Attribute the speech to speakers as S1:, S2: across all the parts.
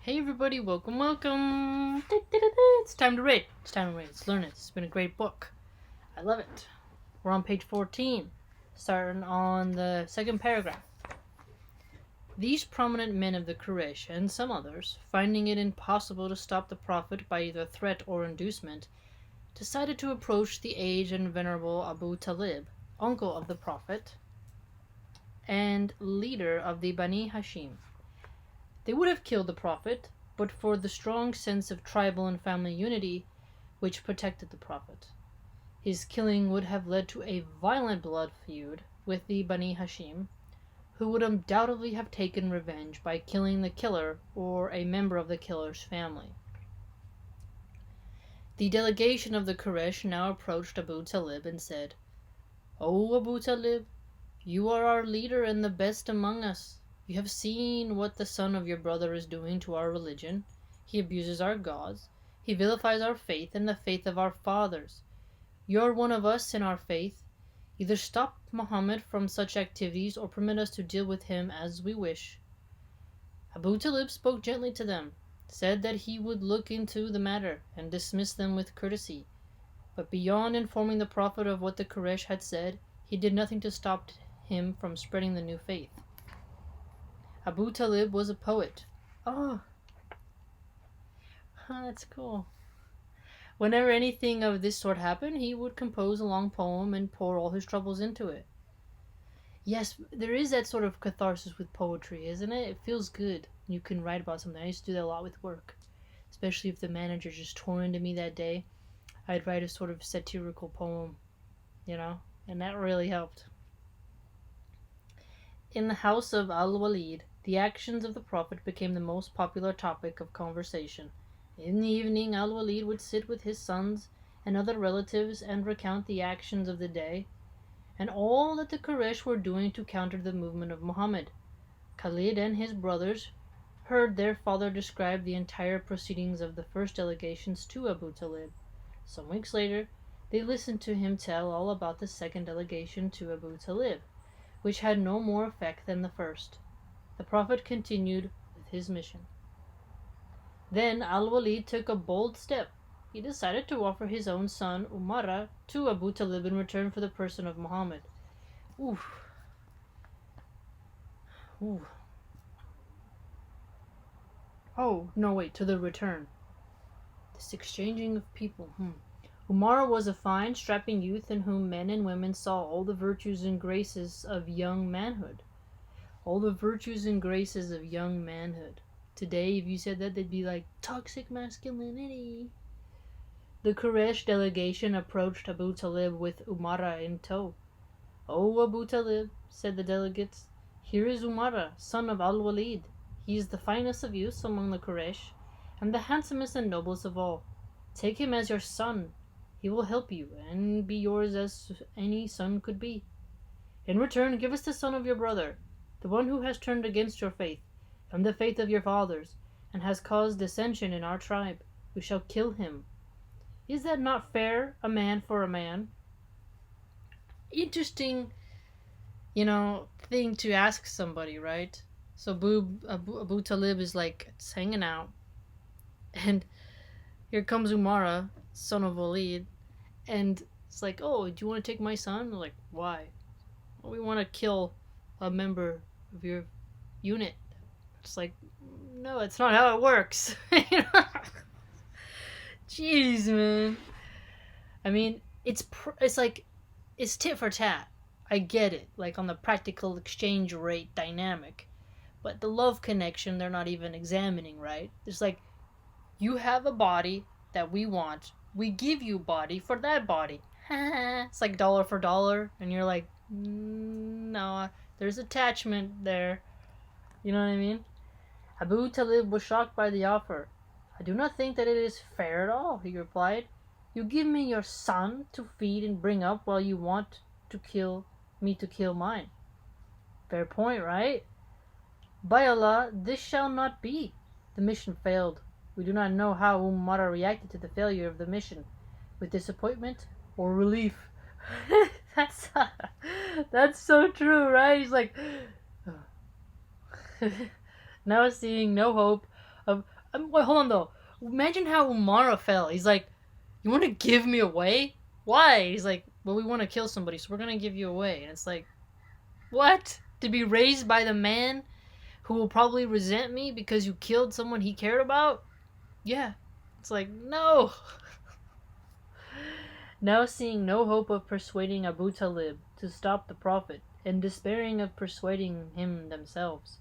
S1: Hey everybody, welcome. It's time to read. Let's learn it. It's been a great book. I love it. We're on page 14, starting on the second paragraph. These prominent men of the Quraysh and some others, finding it impossible to stop the Prophet by either threat or inducement, decided to approach the aged and venerable Abu Talib, uncle of the Prophet and leader of the Bani Hashim. They would have killed the Prophet, but for the strong sense of tribal and family unity which protected the Prophet. His killing would have led to a violent blood feud with the Bani Hashim, who would undoubtedly have taken revenge by killing the killer or a member of the killer's family. The delegation of the Quraysh now approached Abu Talib and said, "O Abu Talib, you are our leader and the best among us. You have seen what the son of your brother is doing to our religion. He abuses our gods. He vilifies our faith and the faith of our fathers. You are one of us in our faith. Either stop Muhammad from such activities or permit us to deal with him as we wish." Abu Talib spoke gently to them, said that he would look into the matter, and dismissed them with courtesy. But beyond informing the Prophet of what the Quraysh had said, he did nothing to stop him from spreading the new faith. Abu Talib was a poet. Oh, that's cool. Whenever anything of this sort happened, he would compose a long poem and pour all his troubles into it. Yes, there is that sort of catharsis with poetry, isn't it? It feels good. You can write about something. I used to do that a lot with work, especially if the manager just tore into me that day. I'd write a sort of satirical poem, and that really helped. In the house of Al-Waleed, the actions of the Prophet became the most popular topic of conversation. In the evening, Al-Waleed would sit with his sons and other relatives and recount the actions of the day, and all that the Quraysh were doing to counter the movement of Muhammad. Khalid and his brothers heard their father describe the entire proceedings of the first delegations to Abu Talib. Some weeks later, they listened to him tell all about the second delegation to Abu Talib, which had no more effect than the first. The Prophet continued with his mission. Then Al-Waleed took a bold step. He decided to offer his own son Umara to Abu Talib in return for the person of Muhammad. Ooh. Oh, no, wait, to the return. This exchanging of people. Umara was a fine, strapping youth in whom men and women saw all the virtues and graces of young manhood. All the virtues and graces of young manhood. Today, if you said that, they'd be like, toxic masculinity. The Quraysh delegation approached Abu Talib with Umara in tow. "O Abu Talib," said the delegates, "here is Umara, son of Al-Waleed. He is the finest of youths among the Quraysh, and the handsomest and noblest of all. Take him as your son. He will help you, and be yours as any son could be. In return, give us the son of your brother, the one who has turned against your faith, and the faith of your fathers, and has caused dissension in our tribe. We shall kill him. Is that not fair, a man for a man?" Interesting, thing to ask somebody, right? So Abu Talib is like, it's hanging out, and here comes Umara, son of Waleed, and it's like, "Oh, do you want to take my son?" They're like, "Why?" "Well, we want to kill a member of your unit." It's like, no, it's not how it works. Jeez, man. I mean, it's like, it's tit for tat. I get it, like on the practical exchange rate dynamic. But the love connection, they're not even examining, right? It's like, you have a body that we want. We give you body for that body. It's like dollar for dollar. And you're like, no, there's attachment there. You know what I mean? Abu Talib was shocked by the offer. "I do not think that it is fair at all," he replied. "You give me your son to feed and bring up while you want to kill mine. Fair point, right? By Allah, this shall not be. The mission failed. We do not know how Umara reacted to the failure of the mission, with disappointment or relief." That's so true, right? He's like, now seeing no hope of Wait, hold on though. Imagine how Umara felt. He's like, "You want to give me away? Why?" He's like, "Well, we want to kill somebody, so we're gonna give you away." And it's like, what? To be raised by the man who will probably resent me because you killed someone he cared about? Yeah. It's like, no. Now seeing no hope of persuading Abu Talib to stop the Prophet, and despairing of persuading him themselves,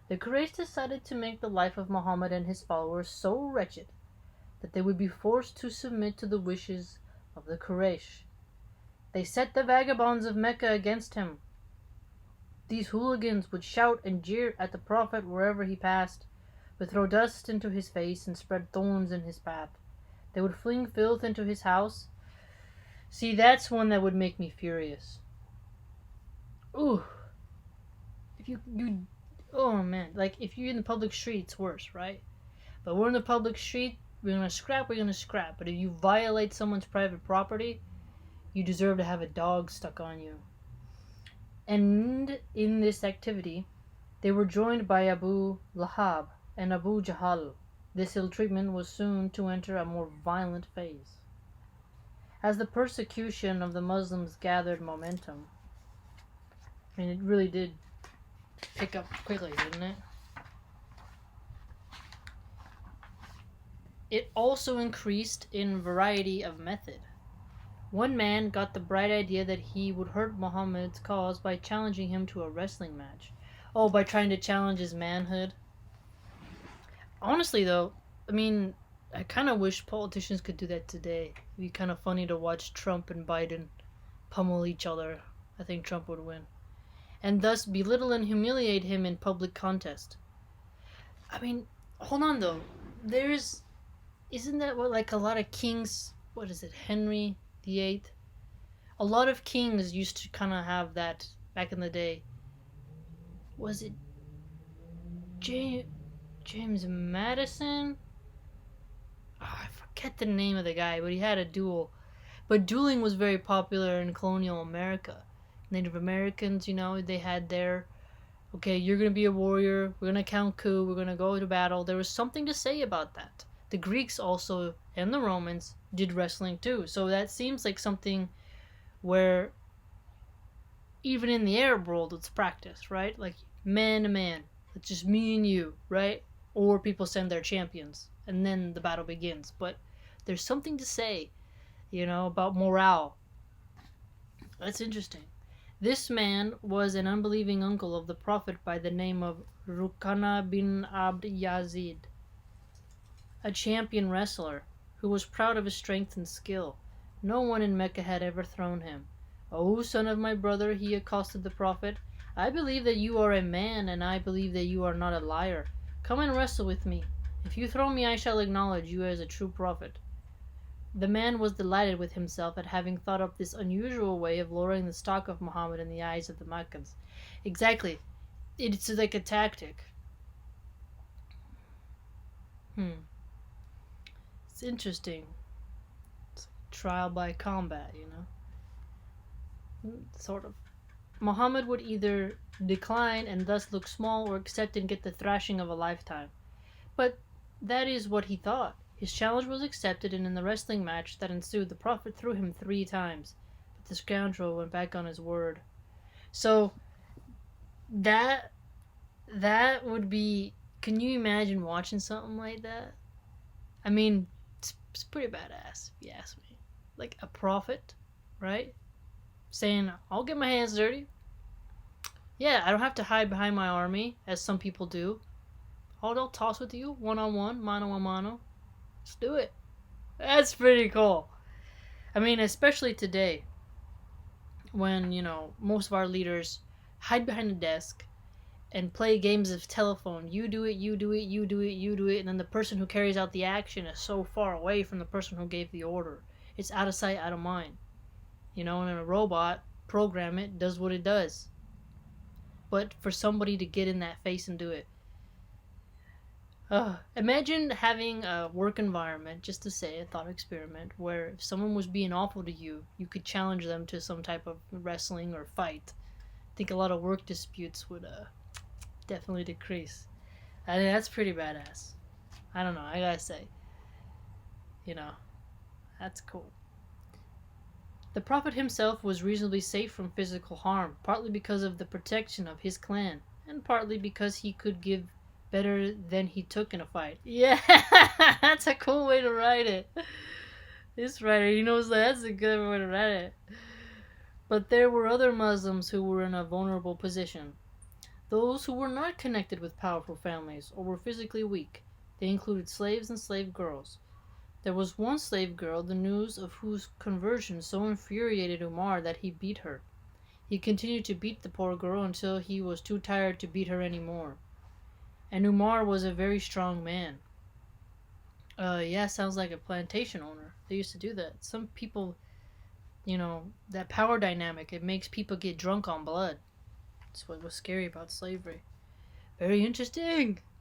S1: the Quraysh decided to make the life of Muhammad and his followers so wretched that they would be forced to submit to the wishes of the Quraysh. They set the vagabonds of Mecca against him. These hooligans would shout and jeer at the Prophet wherever he passed, would throw dust into his face and spread thorns in his path. They would fling filth into his house. See, that's one that would make me furious. Ooh. If you oh man, like if you're in the public street, it's worse, right? But we're in the public street, we're gonna scrap. But if you violate someone's private property, you deserve to have a dog stuck on you. And in this activity, they were joined by Abu Lahab and Abu Jahal. This ill treatment was soon to enter a more violent phase. As the persecution of the Muslims gathered momentum, I mean, it really did pick up quickly, didn't it? It also increased in variety of method. One man got the bright idea that he would hurt Muhammad's cause by challenging him to a wrestling match. Oh, by trying to challenge his manhood. Honestly, though, I mean, I kind of wish politicians could do that today. It'd be kind of funny to watch Trump and Biden pummel each other. I think Trump would win. And thus belittle and humiliate him in public contest. I mean, hold on, though. Isn't that what, like, a lot of kings, what is it, Henry VIII? A lot of kings used to kind of have that back in the day. Was it James Madison? Oh, I forget the name of the guy, but he had a duel. But dueling was very popular in colonial America. Native Americans, they had their, okay, you're going to be a warrior, we're going to count coup, we're going to go to battle. There was something to say about that. The Greeks also, and the Romans, did wrestling too. So that seems like something where, even in the Arab world, it's practiced, right? Like, man to man. It's just me and you, right? Or people send their champions, and then the battle begins. But there's something to say, about morale. That's interesting. This man was an unbelieving uncle of the Prophet by the name of Rukana bin Abd Yazid, a champion wrestler who was proud of his strength and skill. No one in Mecca had ever thrown him. "O son of my brother," he accosted the Prophet, "I believe that you are a man, and I believe that you are not a liar. Come and wrestle with me. If you throw me, I shall acknowledge you as a true prophet." The man was delighted with himself at having thought up this unusual way of lowering the stock of Muhammad in the eyes of the Meccans. Exactly. It's like a tactic. It's interesting. It's like trial by combat, Sort of. Muhammad would either decline and thus look small, or accept and get the thrashing of a lifetime. But that is what he thought. His challenge was accepted, and in the wrestling match that ensued, the Prophet threw him 3 times. But the scoundrel went back on his word. So that would be... Can you imagine watching something like that? I mean, it's pretty badass, if you ask me. Like a prophet, right? Saying, I'll get my hands dirty. Yeah, I don't have to hide behind my army, as some people do. I'll toss with you, one-on-one, mano-a-mano. Let's do it. That's pretty cool. I mean, especially today, when, most of our leaders hide behind a desk and play games of telephone. You do it, you do it, you do it, you do it, and then the person who carries out the action is so far away from the person who gave the order. It's out of sight, out of mind. And a robot, program it, does what it does. But for somebody to get in that face and do it. Imagine having a work environment, just to say, a thought experiment, where if someone was being awful to you, you could challenge them to some type of wrestling or fight. I think a lot of work disputes would definitely decrease. I think that's pretty badass. I don't know. I gotta say, you know, that's cool. The Prophet himself was reasonably safe from physical harm, partly because of the protection of his clan, and partly because he could give better than he took in a fight. Yeah, that's a cool way to write it. This writer, he knows that's a good way to write it. But there were other Muslims who were in a vulnerable position. Those who were not connected with powerful families or were physically weak. They included slaves and slave girls. There was one slave girl, the news of whose conversion so infuriated Umar that he beat her. He continued to beat the poor girl until he was too tired to beat her any more. And Umar was a very strong man. Yeah, sounds like a plantation owner. They used to do that. Some people, that power dynamic, it makes people get drunk on blood. That's what was scary about slavery. Very interesting.